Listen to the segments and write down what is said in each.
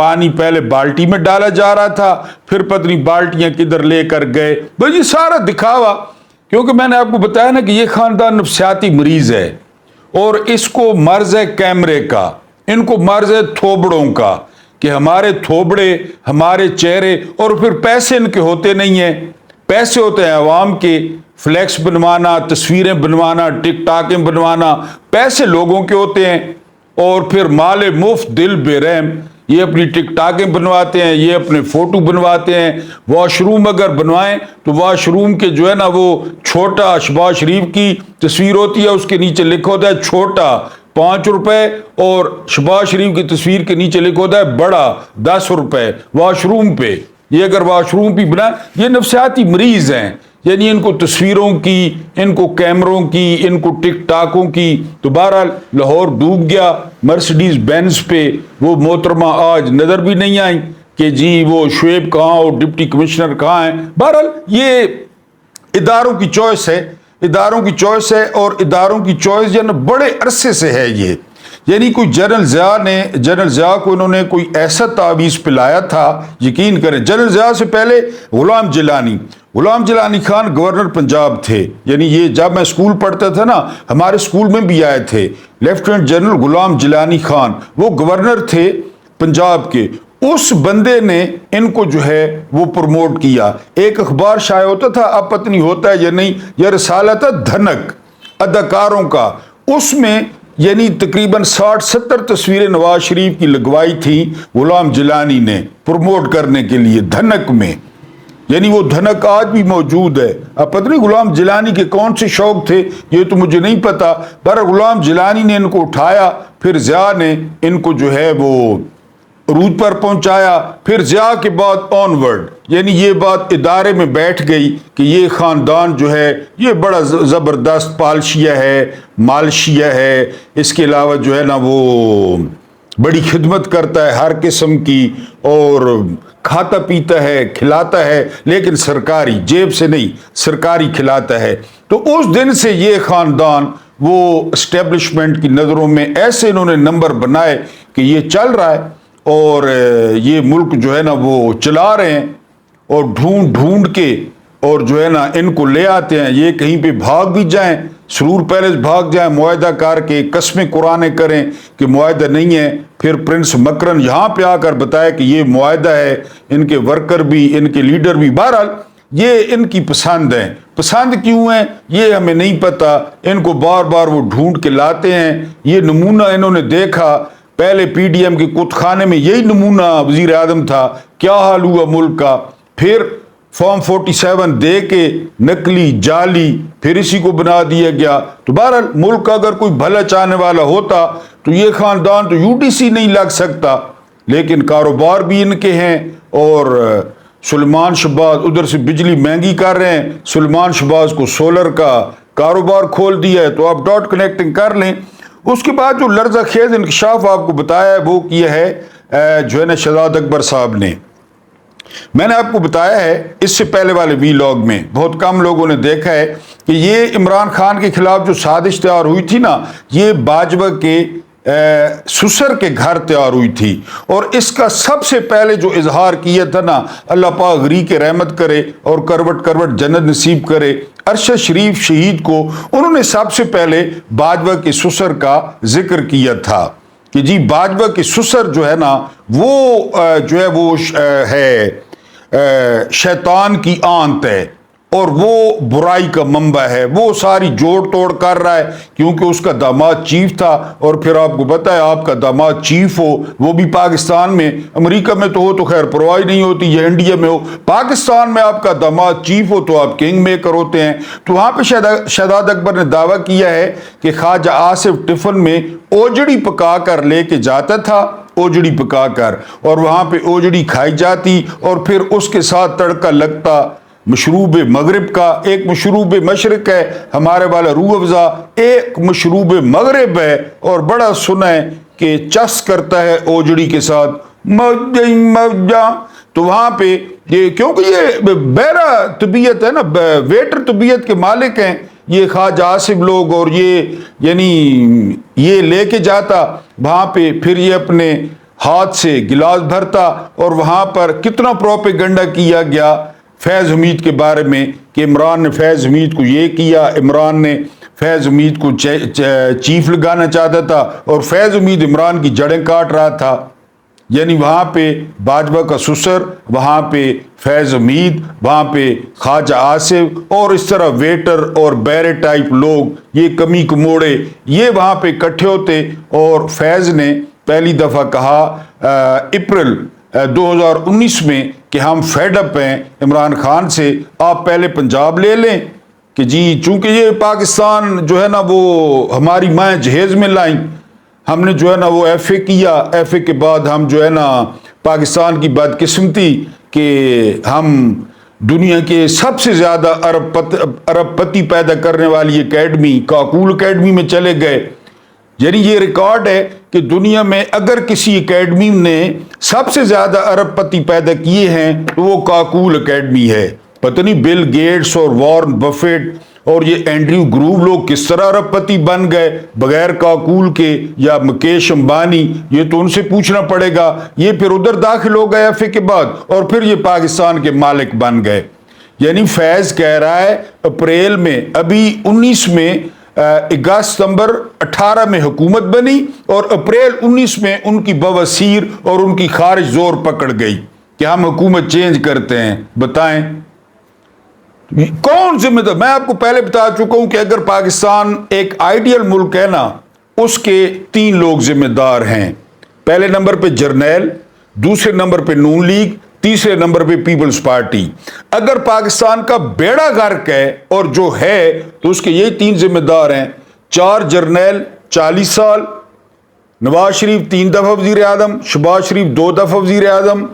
پانی پہلے بالٹی میں ڈالا جا رہا تھا، پھر پتنی بالٹیاں کدھر لے کر گئے، بس یہ سارا دکھاوا. کیونکہ میں نے آپ کو بتایا نا کہ یہ خاندان نفسیاتی مریض ہے، اور اس کو مرض ہے کیمرے کا، ان کو مرض ہے تھوبڑوں کا، کہ ہمارے تھوبڑے، ہمارے چہرے، اور پھر پیسے ان کے ہوتے نہیں ہیں. پیسے ہوتے ہیں عوام کے، فلیکس بنوانا، تصویریں بنوانا، ٹک ٹاکیں بنوانا، پیسے لوگوں کے ہوتے ہیں. اور پھر مال مفت دل بے رحم، یہ اپنی ٹک ٹاکیں بنواتے ہیں، یہ اپنے فوٹو بنواتے ہیں. واش روم اگر بنوائیں تو واش روم کے جو ہے نا وہ چھوٹا شہباز شریف کی تصویر ہوتی ہے، اس کے نیچے لکھا ہوتا ہے چھوٹا 5 روپے، اور شہباز شریف کی تصویر کے نیچے لکھا ہوتا ہے بڑا 10 روپے واش روم پہ. یہ اگر واش روم بھی بنائے، یہ نفسیاتی مریض ہیں. یعنی ان کو تصویروں کی، ان کو کیمروں کی، ان کو ٹک ٹاکوں کی. تو بہرحال لاہور ڈوب گیا مرسڈیز بینز پہ. وہ محترمہ آج نظر بھی نہیں آئی کہ جی وہ شعیب کہاں اور ڈپٹی کمشنر کہاں ہیں. بہرحال یہ اداروں کی چوائس ہے، اداروں کی چوائس ہے، اور اداروں کی چوائس جو ہے نا بڑے عرصے سے ہے یہ. یعنی کوئی جنرل ضیاء کو انہوں نے کوئی ایسا تعویذ پلایا تھا، یقین کریں. جنرل ضیاء سے پہلے غلام جیلانی خان گورنر پنجاب تھے. یعنی یہ جب میں اسکول پڑھتا تھا نا، ہمارے اسکول میں بھی آئے تھے لیفٹیننٹ جنرل غلام جیلانی خان، وہ گورنر تھے پنجاب کے. اس بندے نے ان کو جو ہے وہ پروموٹ کیا. ایک اخبار شائع ہوتا تھا، اب پتہ نہیں ہوتا ہے یا نہیں، یہ رسالہ تھا دھنک اداکاروں کا. اس میں یعنی تقریباً 60-70 تصویریں نواز شریف کی لگوائی تھی غلام جیلانی نے پروموٹ کرنے کے لیے دھنک میں. یعنی وہ دھنک آج بھی موجود ہے. اب پتہ نہیں غلام جیلانی کے کون سے شوق تھے، یہ تو مجھے نہیں پتا، پر غلام جیلانی نے ان کو اٹھایا، پھر ضیاء نے ان کو جو ہے وہ عروج پر پہنچایا. پھر ضیاء کے بعد آن ورڈ یعنی یہ بات ادارے میں بیٹھ گئی کہ یہ خاندان جو ہے یہ بڑا زبردست پالشیہ ہے، مالشیہ ہے. اس کے علاوہ جو ہے نا وہ بڑی خدمت کرتا ہے ہر قسم کی، اور کھاتا پیتا ہے، کھلاتا ہے، لیکن سرکاری جیب سے نہیں، سرکاری کھلاتا ہے. تو اس دن سے یہ خاندان وہ اسٹیبلشمنٹ کی نظروں میں ایسے انہوں نے نمبر بنائے کہ یہ چل رہا ہے، اور یہ ملک جو ہے نا وہ چلا رہے ہیں، اور ڈھونڈ ڈھونڈ کے اور جو ہے نا ان کو لے آتے ہیں. یہ کہیں پہ بھاگ بھی جائیں، سرور پیلس بھاگ جائیں معاہدہ کر کے، قسمیں قرآن کریں کہ معاہدہ نہیں ہے، پھر پرنس مکرن یہاں پہ آ کر بتایا کہ یہ معاہدہ ہے. ان کے ورکر بھی، ان کے لیڈر بھی. بہرحال یہ ان کی پسند ہیں. پسند کیوں ہیں یہ ہمیں نہیں پتا، ان کو بار بار وہ ڈھونڈ کے لاتے ہیں. یہ نمونہ انہوں نے دیکھا پہلے پی ڈی ایم کے کت خانے میں، یہی نمونہ وزیر اعظم تھا، کیا حال ہوا ملک کا. پھر فارم 47 دے کے نکلی جعلی، پھر اسی کو بنا دیا گیا. تو بہرحال ملک کا اگر کوئی بھلا چاہنے والا ہوتا تو یہ خاندان تو یو ڈی سی نہیں لگ سکتا. لیکن کاروبار بھی ان کے ہیں، اور سلیمان شہباز ادھر سے بجلی مہنگی کر رہے ہیں. سلیمان شہباز کو سولر کا کاروبار کھول دیا ہے، تو آپ ڈاٹ کنیکٹنگ کر لیں. اس کے بعد جو لرزہ خیز انکشاف آپ کو بتایا ہے وہ کیا ہے جو ہے نا شہزاد اکبر صاحب نے. میں نے آپ کو بتایا ہے اس سے پہلے والے وی لاگ میں، بہت کم لوگوں نے دیکھا ہے کہ یہ عمران خان کے خلاف جو سازش تیار ہوئی تھی نا، یہ باجوہ کے سسر کے گھر تیار ہوئی تھی. اور اس کا سب سے پہلے جو اظہار کیا تھا نا، اللہ پاک غریق رحمت کرے اور کروٹ کروٹ جنت نصیب کرے، ارشد شریف شہید کو انہوں نے سب سے پہلے باجوہ کے سسر کا ذکر کیا تھا کہ جی باجوہ کے سسر جو ہے نا وہ جو ہے وہ ہے شیطان کی آنت ہے، اور وہ برائی کا منبع ہے. وہ ساری جوڑ توڑ کر رہا ہے کیونکہ اس کا داماد چیف تھا. اور پھر آپ کو پتہ ہے آپ کا داماد چیف ہو، وہ بھی پاکستان میں، امریکہ میں تو ہو تو خیر پرواہ نہیں ہوتی، یا انڈیا میں ہو، پاکستان میں آپ کا داماد چیف ہو تو آپ کنگ میکر ہوتے ہیں. تو وہاں پہ شہزاد اکبر نے دعویٰ کیا ہے کہ خواجہ آصف ٹفن میں اوجڑی پکا کر لے کے جاتا تھا، اوجڑی پکا کر، اور وہاں پہ اوجڑی کھائی جاتی، اور پھر اس کے ساتھ تڑکا لگتا مشروب مغرب کا. ایک مشروب مشرق ہے ہمارے والا روح افزا، ایک مشروب مغرب ہے، اور بڑا سنا ہے کہ چس کرتا ہے اوجڑی کے ساتھ موجا. تو وہاں پہ یہ کیونکہ یہ بہرا طبیعت ہے نا، ویٹر طبیعت کے مالک ہیں یہ خواجہ آصف لوگ، اور یہ یعنی یہ لے کے جاتا وہاں پہ، پھر یہ اپنے ہاتھ سے گلاس بھرتا اور وہاں پر کتنا پروپیگنڈا کیا گیا فیض حمید کے بارے میں کہ عمران نے فیض حمید کو یہ کیا، عمران نے فیض حمید کو چیف لگانا چاہتا تھا اور فیض حمید عمران کی جڑیں کاٹ رہا تھا۔ یعنی وہاں پہ باجوہ کا سسر، وہاں پہ فیض حمید، وہاں پہ خواجہ آصف اور اس طرح ویٹر اور بیرے ٹائپ لوگ، یہ کمی کموڑے، یہ وہاں پہ اکٹھے ہوتے اور فیض نے پہلی دفعہ کہا اپریل 2019 میں کہ ہم فیڈ اپ ہیں عمران خان سے، آپ پہلے پنجاب لے لیں کہ جی چونکہ یہ پاکستان جو ہے نا وہ ہماری مائیں جہیز میں لائیں، ہم نے جو ہے نا وہ ایف اے کیا، ایف اے کے بعد ہم جو ہے نا پاکستان کی بدقسمتی کہ ہم دنیا کے سب سے زیادہ ارب پتی پیدا کرنے والی اکیڈمی کاکول اکیڈمی میں چلے گئے۔ یعنی یہ ریکارڈ ہے کہ دنیا میں اگر کسی اکیڈمی نے سب سے زیادہ ارب پتی پیدا کیے ہیں تو وہ کاکول اکیڈمی ہے۔ پتہ نہیں بل گیٹس اور وارن بفیٹ اور یہ اینڈریو گروو لوگ کس طرح ارب پتی بن گئے بغیر کاکول کے، یا مکیش امبانی، یہ تو ان سے پوچھنا پڑے گا۔ یہ پھر ادھر داخل ہو گئے ایف اے کے بعد اور پھر یہ پاکستان کے مالک بن گئے۔ یعنی فیض کہہ رہا ہے اپریل میں، ابھی 19 میں، اگست ستمبر 18 میں حکومت بنی اور اپریل 19 میں ان کی بواسیر اور ان کی خارج زور پکڑ گئی کہ ہم حکومت چینج کرتے ہیں۔ بتائیں کون ذمہ دار؟ میں آپ کو پہلے بتا چکا ہوں کہ اگر پاکستان ایک آئیڈیل ملک ہے نا، اس کے 3 لوگ ذمہ دار ہیں۔ پہلے نمبر پہ جرنیل، دوسرے نمبر پہ نون لیگ، تیسرے نمبر پہ پیپلز پارٹی۔ اگر پاکستان کا بیڑا غرق ہے اور جو ہے تو اس کے یہی 3 ذمہ دار ہیں۔ 4 جرنیل 40 سال، نواز شریف 3 دفعہ وزیر اعظم، شہباز شریف 2 دفعہ وزیر اعظم،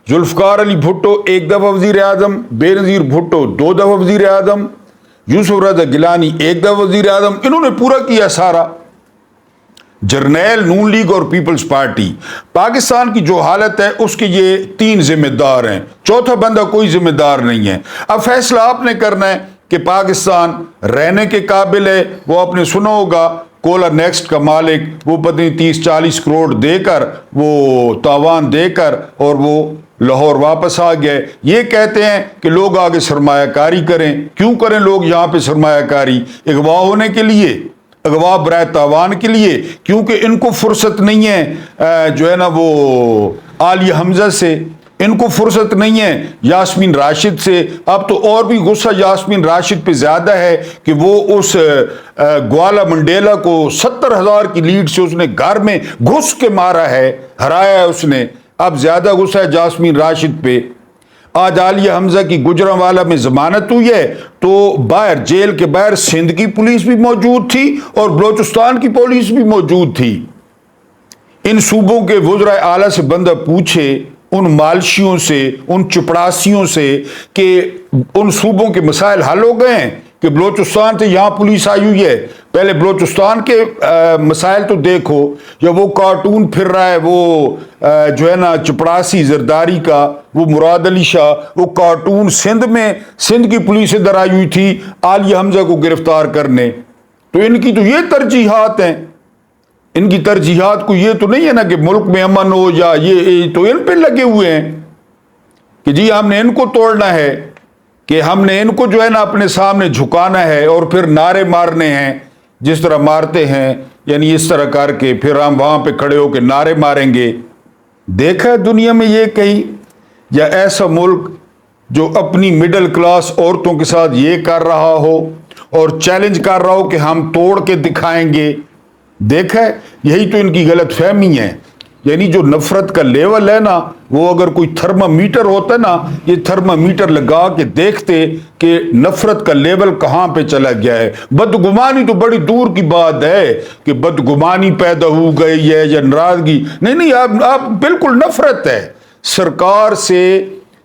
ذوالفقار علی بھٹو 1 دفعہ وزیر اعظم، بے نظیر بھٹو 2 دفعہ وزیر اعظم، یوسف رضا گیلانی 1 دفعہ وزیر اعظم۔ انہوں نے پورا کیا سارا۔ جرنیل، نون لیگ اور پیپلز پارٹی۔ پاکستان کی جو حالت ہے اس کے یہ 3 ذمہ دار ہیں، چوتھا بندہ کوئی ذمہ دار نہیں ہے۔ اب فیصلہ آپ نے کرنا ہے کہ پاکستان رہنے کے قابل ہے۔ وہ آپ نے سنا ہوگا کولا نیکسٹ کا مالک وہ پتہ نہیں 30-40 کروڑ دے کر، وہ تاوان دے کر اور وہ لاہور واپس آ گئے۔ یہ کہتے ہیں کہ لوگ آگے سرمایہ کاری کریں۔ کیوں کریں لوگ یہاں پہ سرمایہ کاری؟ اغوا ہونے کے لیے، اغوا برائے تاوان کے لیے، کیونکہ ان کو فرصت نہیں ہے جو ہے نا وہ عالیہ حمزہ سے، ان کو فرصت نہیں ہے یاسمین راشد سے۔ اب تو اور بھی غصہ یاسمین راشد پہ زیادہ ہے کہ وہ اس گوالا منڈیلا کو 70,000 کی لیڈ سے اس نے گھر میں گھس کے مارا ہے، ہرایا ہے اس نے۔ اب زیادہ غصہ ہے یاسمین راشد پہ۔ آج عالیہ حمزہ کی گجرانوالہ میں ضمانت ہوئی ہے تو باہر جیل کے باہر سندھ کی پولیس بھی موجود تھی اور بلوچستان کی پولیس بھی موجود تھی۔ ان صوبوں کے وزرائے اعلیٰ سے بندہ پوچھے، ان مالشیوں سے، ان چپڑاسیوں سے کہ ان صوبوں کے مسائل حل ہو گئے ہیں کہ بلوچستان سے یہاں پولیس آئی ہوئی ہے؟ پہلے بلوچستان کے مسائل تو دیکھو، یا وہ کارٹون پھر رہا ہے وہ جو ہے نا چپڑاسی زرداری کا، وہ مراد علی شاہ، وہ کارٹون سندھ میں، سندھ کی پولیس ادھر آئی ہوئی تھی عالیہ حمزہ کو گرفتار کرنے۔ تو ان کی تو یہ ترجیحات ہیں، ان کی ترجیحات کو یہ تو نہیں ہے نا کہ ملک میں امن ہو، یا یہ تو ان پہ لگے ہوئے ہیں کہ جی ہم نے ان کو توڑنا ہے، کہ ہم نے ان کو جو ہے نا اپنے سامنے جھکانا ہے اور پھر نعرے مارنے ہیں جس طرح مارتے ہیں، یعنی اس طرح کر کے پھر ہم وہاں پہ کھڑے ہو کے نعرے ماریں گے۔ دیکھا ہے دنیا میں یہ کہیں، یا ایسا ملک جو اپنی مڈل کلاس عورتوں کے ساتھ یہ کر رہا ہو اور چیلنج کر رہا ہو کہ ہم توڑ کے دکھائیں گے؟ دیکھا ہے، یہی تو ان کی غلط فہمی ہے۔ یعنی جو نفرت کا لیول ہے نا، وہ اگر کوئی تھرمامیٹر ہوتا نا، یہ تھرمامیٹر لگا کے دیکھتے کہ نفرت کا لیول کہاں پہ چلا گیا ہے۔ بدگمانی تو بڑی دور کی بات ہے کہ بدگمانی پیدا ہو گئی ہے یا ناراضگی، نہیں، آپ بالکل نفرت ہے سرکار سے،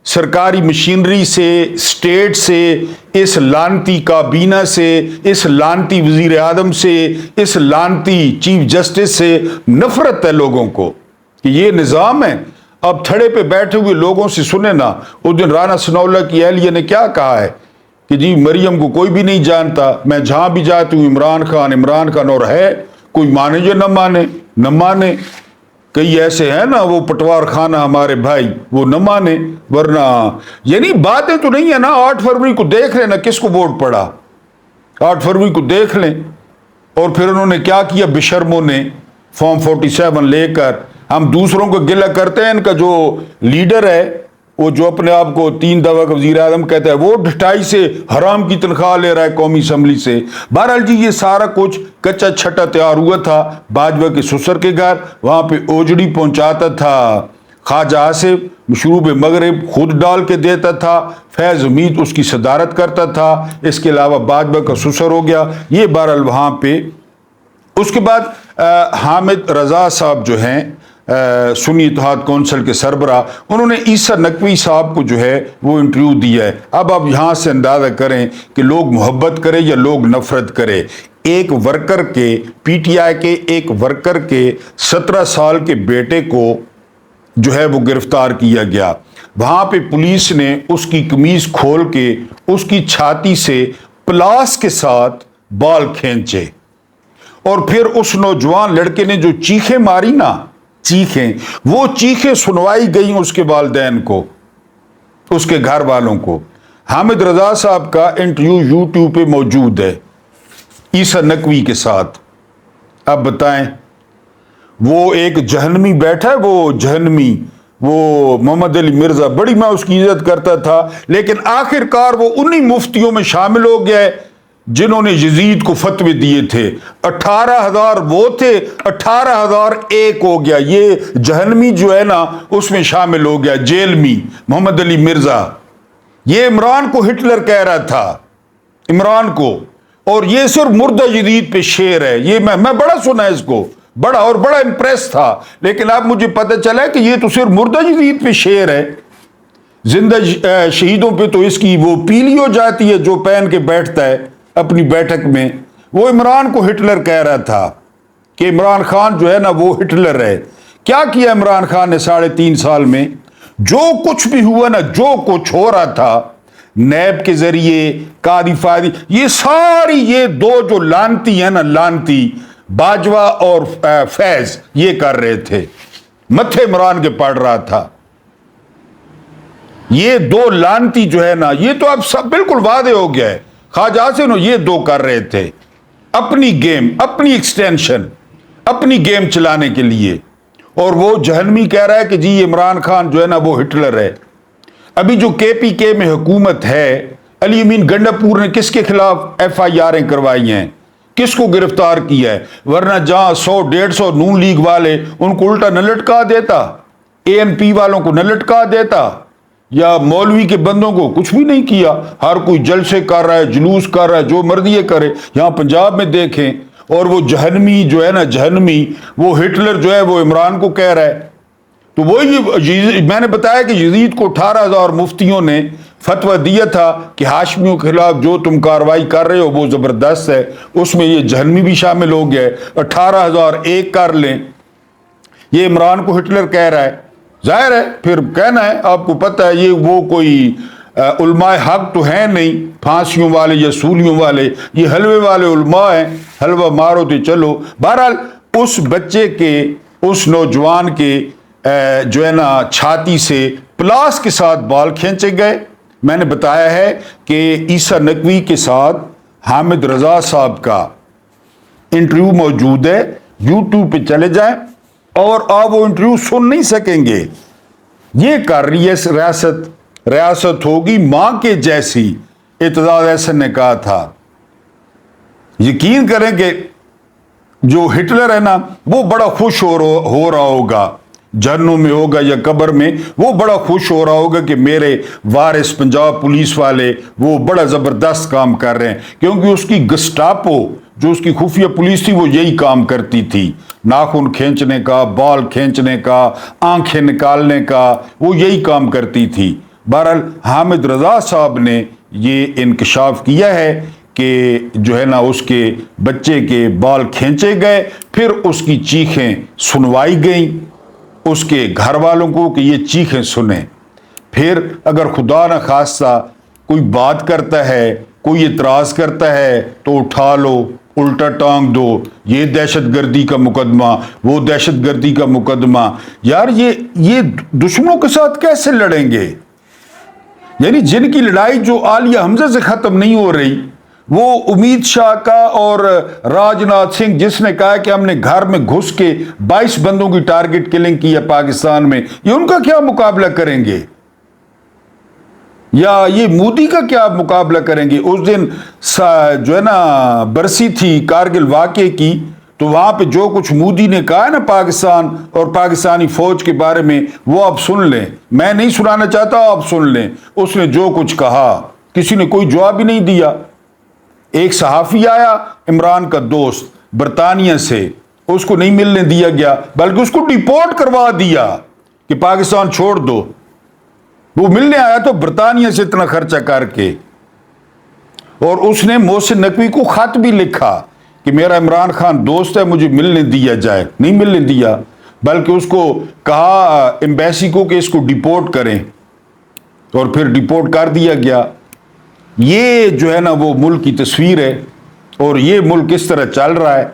سرکاری مشینری سے، اسٹیٹ سے، اس لانتی کابینہ سے، اس لانتی وزیر اعظم سے، اس لانتی چیف جسٹس سے نفرت ہے لوگوں کو کہ یہ نظام ہے۔ اب تھڑے پہ بیٹھے ہوئے لوگوں سے سنے نا، اس دن رانا ثناءاللہ کی اہلیہ نے کیا کہا ہے کہ جی مریم کو کوئی بھی نہیں جانتا، میں جہاں بھی جاتی ہوں عمران خان اور ہے، کوئی مانے یا نہ مانے۔ کئی ایسے ہیں نا وہ پٹوار خانہ ہمارے بھائی وہ نہ مانے، ورنہ یعنی باتیں تو نہیں ہے نا. 8 فروری کو دیکھ لیں نا کس کو ووٹ پڑا، 8 فروری کو دیکھ لیں. اور پھر انہوں نے کیا کیا بے شرموں نے، فارم 47 لے کر. ہم دوسروں کو گلہ کرتے ہیں، ان کا جو لیڈر ہے وہ جو اپنے آپ کو 3 دفعہ کا وزیر اعظم کہتا ہے، وہ 2.5 سے حرام کی تنخواہ لے رہا ہے قومی اسمبلی سے. بہرحال جی یہ سارا کچھ کچا چھٹا تیار ہوا تھا باجوہ کے سسر کے گھر، وہاں پہ اوجڑی پہنچاتا تھا خواجہ آصف، مشروب مغرب خود ڈال کے دیتا تھا، فیض امید اس کی صدارت کرتا تھا، اس کے علاوہ باجوہ کا سسر ہو گیا یہ بہرحال وہاں پہ. اس کے بعد حامد رضا صاحب جو ہیں سنی اتحاد کونسل کے سربراہ، انہوں نے عیسیٰ نقوی صاحب کو جو ہے وہ انٹرویو دیا ہے. اب آپ یہاں سے اندازہ کریں کہ لوگ محبت کریں یا لوگ نفرت کریں. ایک ورکر کے پی ٹی آئی کے ایک ورکر کے 17 سال کے بیٹے کو جو ہے وہ گرفتار کیا گیا. وہاں پہ پولیس نے اس کی قمیض کھول کے اس کی چھاتی سے پلاس کے ساتھ بال کھینچے، اور پھر اس نوجوان لڑکے نے جو چیخیں ماری نا، چیخیں، وہ چیخیں سنوائی گئیں اس کے والدین کو، اس کے گھر والوں کو. حامد رضا صاحب کا انٹرویو یوٹیوب پہ موجود ہے عیسیٰ نقوی کے ساتھ. اب بتائیں، وہ ایک جہنمی بیٹھا ہے، وہ جہنمی، وہ محمد علی مرزا، بڑی میں اس کی عزت کرتا تھا، لیکن آخر کار وہ انہی مفتیوں میں شامل ہو گیا ہے جنہوں نے یزید کو فتوے دیے تھے. 18,000 وہ تھے، 18,000 ایک ہو گیا. یہ جہنمی جو ہے نا اس میں شامل ہو گیا، جیل میں محمد علی مرزا. یہ عمران کو ہٹلر کہہ رہا تھا، عمران کو، اور یہ صرف مردہ یزید پہ شعر ہے. یہ میں بڑا سنا ہے اس کو، بڑا اور بڑا امپریس تھا، لیکن اب مجھے پتہ چلا کہ یہ تو صرف مردہ یزید پہ شعر ہے. زندہ شہیدوں پہ تو اس کی وہ پیلی ہو جاتی ہے جو پہن کے بیٹھتا ہے اپنی بیٹھک میں. وہ عمران کو ہٹلر کہہ رہا تھا کہ عمران خان جو ہے نا وہ ہٹلر ہے. کیا کیا عمران خان نے 3.5 سال میں؟ جو کچھ بھی ہوا نا، جو کچھ ہو رہا تھا نیب کے ذریعے، قاضی فادی، یہ ساری یہ دو جو لانتی ہیں نا، لانتی باجوہ اور فیض، یہ کر رہے تھے. متھے عمران کے پڑ رہا تھا. یہ دو لانتی جو ہے نا، یہ تو اب سب بالکل واضح ہو گیا ہے. خواجہ آصف یہ دو کر رہے تھے اپنی گیم، اپنی ایکسٹینشن، اپنی گیم چلانے کے لیے. اور وہ جہنمی کہہ رہا ہے کہ جی عمران خان جو ہے نا وہ ہٹلر ہے. ابھی جو کے پی کے میں حکومت ہے، علی امین گنڈاپور نے کس کے خلاف ایف آئی آریں کروائی ہیں، کس کو گرفتار کیا ہے؟ ورنہ جہاں 100-150 نون لیگ والے ان کو الٹا نہ لٹکا دیتا، اے این پی والوں کو نہ لٹکا دیتا، یا مولوی کے بندوں کو کچھ بھی نہیں کیا. ہر کوئی جلسے کر رہا ہے، جلوس کر رہا ہے، جو مرضی یہ کرے. یہاں پنجاب میں دیکھیں، اور وہ جہنمی جو ہے نا، جہنمی، وہ ہٹلر جو ہے وہ عمران کو کہہ رہا ہے. تو وہی میں نے بتایا کہ یزید کو 18,000 مفتیوں نے فتویٰ دیا تھا کہ ہاشمیوں کے خلاف جو تم کاروائی کر رہے ہو وہ زبردست ہے. اس میں یہ جہنمی بھی شامل ہو گیا ہے. 18,000 ایک کر لیں. یہ عمران کو ہٹلر کہہ رہا ہے. ظاہر ہے پھر کہنا ہے، آپ کو پتہ ہے یہ وہ کوئی علماء حق تو ہیں نہیں، پھانسیوں والے یا سولیوں والے، یہ حلوے والے علماء ہیں. حلوہ مارو تو چلو. بہرحال اس بچے کے، اس نوجوان کے جو ہے نا چھاتی سے پلاس کے ساتھ بال کھینچے گئے. میں نے بتایا ہے کہ عیسیٰ نقوی کے ساتھ حامد رضا صاحب کا انٹرویو موجود ہے، یوٹیوب پہ چلے جائیں اور آپ وہ انٹرویو سن نہیں سکیں گے. یہ کر رہی ہے ریاست، ریاست ہوگی ماں کے جیسی، اعتزاز احسن نے کہا تھا. یقین کریں کہ جو ہٹلر ہے نا وہ بڑا خوش ہو رہا ہوگا، جہنم میں ہوگا یا قبر میں، وہ بڑا خوش ہو رہا ہوگا کہ میرے وارث پنجاب پولیس والے وہ بڑا زبردست کام کر رہے ہیں. کیونکہ اس کی گسٹاپو جو اس کی خفیہ پولیس تھی وہ یہی کام کرتی تھی، ناخن کھینچنے کا، بال کھینچنے کا، آنکھیں نکالنے کا، وہ یہی کام کرتی تھی. بہرحال حامد رضا صاحب نے یہ انکشاف کیا ہے کہ جو ہے نا اس کے بچے کے بال کھینچے گئے، پھر اس کی چیخیں سنوائی گئیں اس کے گھر والوں کو کہ یہ چیخیں سنیں. پھر اگر خدا نہ خواستہ کوئی بات کرتا ہے، کوئی اعتراض کرتا ہے تو الٹا ٹانگ دو، یہ دہشت گردی کا مقدمہ، وہ دہشت گردی کا مقدمہ. یار یہ دشمنوں کے ساتھ کیسے لڑیں گے؟ یعنی جن کی لڑائی جو عالیہ حمزہ سے ختم نہیں ہو رہی، وہ امید شاہ کا اور راج ناتھ سنگھ جس نے کہا کہ ہم نے گھر میں گھس کے 22 بندوں کی ٹارگٹ کلنگ کی ہے پاکستان میں، یہ ان کا کیا مقابلہ کریں گے؟ یا یہ مودی کا کیا مقابلہ کریں گے؟ اس دن جو ہے نا برسی تھی کارگل واقعے کی، تو وہاں پہ جو کچھ مودی نے کہا ہے نا پاکستان اور پاکستانی فوج کے بارے میں، وہ آپ سن لیں. میں نہیں سنانا چاہتا، آپ سن لیں. اس نے جو کچھ کہا کسی نے کوئی جواب ہی نہیں دیا. ایک صحافی آیا عمران کا دوست برطانیہ سے، اس کو نہیں ملنے دیا گیا بلکہ اس کو ڈیپورٹ کروا دیا کہ پاکستان چھوڑ دو. وہ ملنے آیا تو برطانیہ سے اتنا خرچہ کر کے، اور اس نے محسن نقوی کو خط بھی لکھا کہ میرا عمران خان دوست ہے، مجھے ملنے دیا جائے. نہیں ملنے دیا، بلکہ اس کو کہا ایمبیسی کو کہ اس کو ڈیپورٹ کریں، اور پھر ڈیپورٹ کر دیا گیا. یہ جو ہے نا وہ ملک کی تصویر ہے، اور یہ ملک کس طرح چل رہا ہے.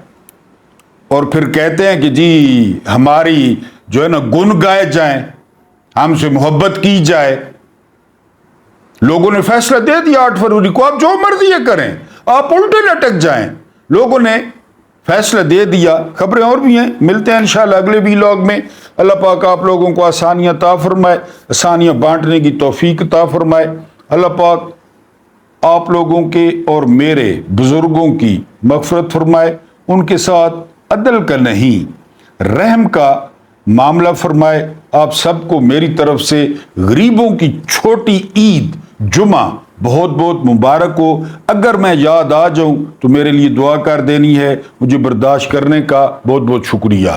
اور پھر کہتے ہیں کہ جی ہماری جو ہے نا گن گائے جائیں، ہم سے محبت کی جائے. لوگوں نے فیصلہ دے دیا 8 فروری کو، آپ جو مرضی یہ کریں، آپ الٹے لٹک جائیں. لوگوں نے فیصلہ دے دیا. خبریں اور بھی ہیں، ملتے ہیں انشاءاللہ اگلے ویلاگ میں. اللہ پاک آپ لوگوں کو آسانیاں عطا فرمائے، آسانیاں بانٹنے کی توفیق عطا فرمائے. اللہ پاک آپ لوگوں کے اور میرے بزرگوں کی مغفرت فرمائے، ان کے ساتھ عدل کا نہیں رحم کا معاملہ فرمائے. آپ سب کو میری طرف سے غریبوں کی چھوٹی عید جمعہ بہت بہت مبارک ہو. اگر میں یاد آ جاؤں تو میرے لیے دعا کر دینی ہے. مجھے برداشت کرنے کا بہت بہت شکریہ.